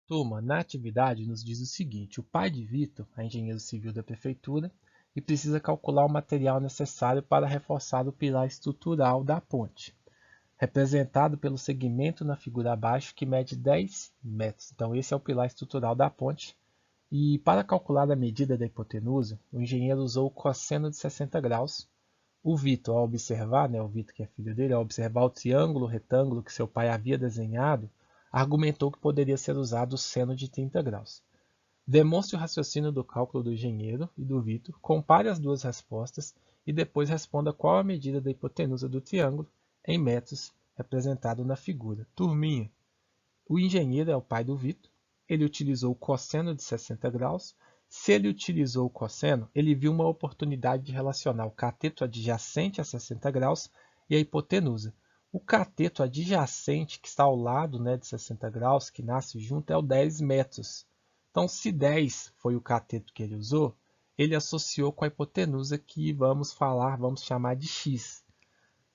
Turma, na atividade nos diz o seguinte: o pai de Vitor é engenheiro civil da prefeitura e precisa calcular o material necessário para reforçar o pilar estrutural da ponte, representado pelo segmento na figura abaixo que mede 10 metros. Então esse é o pilar estrutural da ponte. E para calcular a medida da hipotenusa, o engenheiro usou o cosseno de 60 graus. O Vitor, ao observar, o Vitor que é filho dele, ao observar o triângulo retângulo que seu pai havia desenhado, argumentou que poderia ser usado o seno de 30 graus. Demonstre o raciocínio do cálculo do engenheiro e do Vitor, compare as duas respostas e depois responda qual a medida da hipotenusa do triângulo em metros representado na figura. Turminha, o engenheiro é o pai do Vitor, ele utilizou o cosseno de 60 graus. Se ele utilizou o cosseno, ele viu uma oportunidade de relacionar o cateto adjacente a 60 graus e a hipotenusa. O cateto adjacente, que está ao lado de 60 graus, que nasce junto, é o 10 metros. Então, se 10 foi o cateto que ele usou, ele associou com a hipotenusa que vamos chamar de x.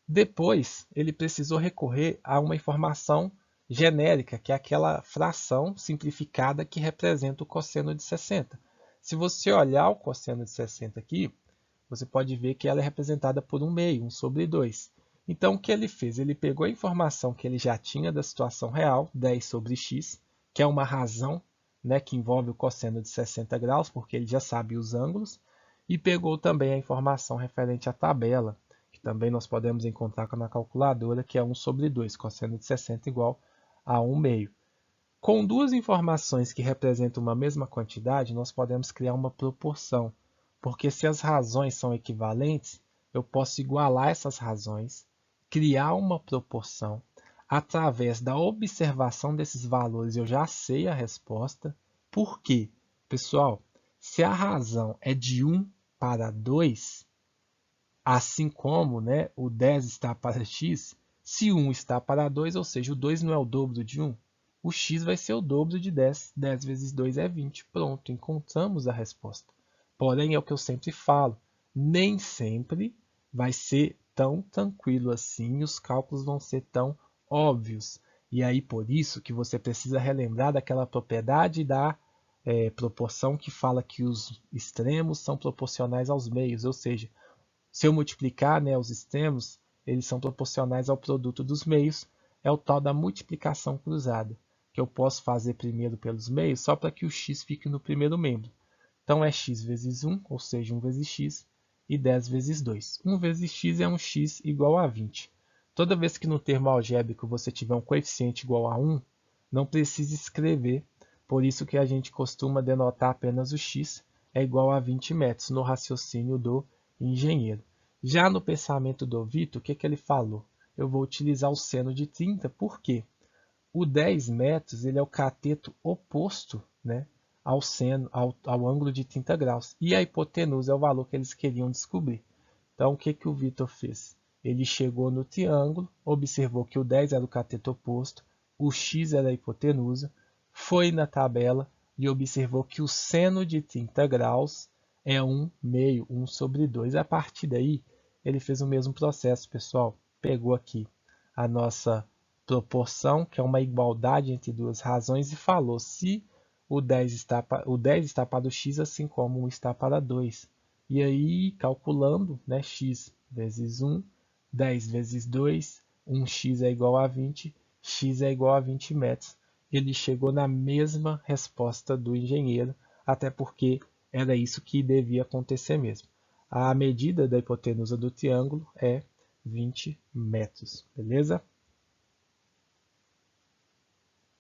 Depois, ele precisou recorrer a uma informação genérica, que é aquela fração simplificada que representa o cosseno de 60. Se você olhar o cosseno de 60 aqui, você pode ver que ela é representada por 1 meio, 1 sobre 2. Então, o que ele fez? Ele pegou a informação que ele já tinha da situação real, 10 sobre x, que é uma razão que envolve o cosseno de 60 graus, porque ele já sabe os ângulos, e pegou também a informação referente à tabela, que também nós podemos encontrar na calculadora, que é 1 sobre 2, cosseno de 60 igual a 1 meio. Com duas informações que representam uma mesma quantidade, nós podemos criar uma proporção, porque se as razões são equivalentes, eu posso igualar essas razões, criar uma proporção, através da observação desses valores eu já sei a resposta. Por quê? Pessoal, se a razão é de 1 para 2, assim como o 10 está para x, se 1 está para 2, ou seja, o 2 não é o dobro de 1, o x vai ser o dobro de 10. 10 vezes 2 é 20. Pronto, encontramos a resposta. Porém, é o que eu sempre falo, nem sempre vai ser tão tranquilo assim, os cálculos vão ser tão óbvios. E aí, por isso que você precisa relembrar daquela propriedade da proporção que fala que os extremos são proporcionais aos meios, ou seja, se eu multiplicar os extremos, eles são proporcionais ao produto dos meios, é o tal da multiplicação cruzada, que eu posso fazer primeiro pelos meios só para que o x fique no primeiro membro. Então é x vezes 1, ou seja, 1 vezes x, e 10 vezes 2. 1 vezes x é um x igual a 20. Toda vez que no termo algébrico você tiver um coeficiente igual a 1, não precisa escrever, por isso que a gente costuma denotar apenas o x é igual a 20 metros no raciocínio do engenheiro. Já no pensamento do Vitor, o que ele falou? Eu vou utilizar o seno de 30, por quê? O 10 metros ele é o cateto oposto ao seno, ao ângulo de 30 graus. E a hipotenusa é o valor que eles queriam descobrir. Então, o que o Vitor fez? Ele chegou no triângulo, observou que o 10 era o cateto oposto, o x era a hipotenusa, foi na tabela e observou que o seno de 30 graus é 1 meio, 1 sobre 2. A partir daí, ele fez o mesmo processo, pessoal. Pegou aqui a nossa proporção, que é uma igualdade entre duas razões, e falou se o 10 está para o x, assim como 1 está para 2. E aí, calculando, x vezes 1, 10 vezes 2, 1x é igual a 20, x é igual a 20 metros. Ele chegou na mesma resposta do engenheiro, até porque era isso que devia acontecer mesmo. A medida da hipotenusa do triângulo é 20 metros, beleza?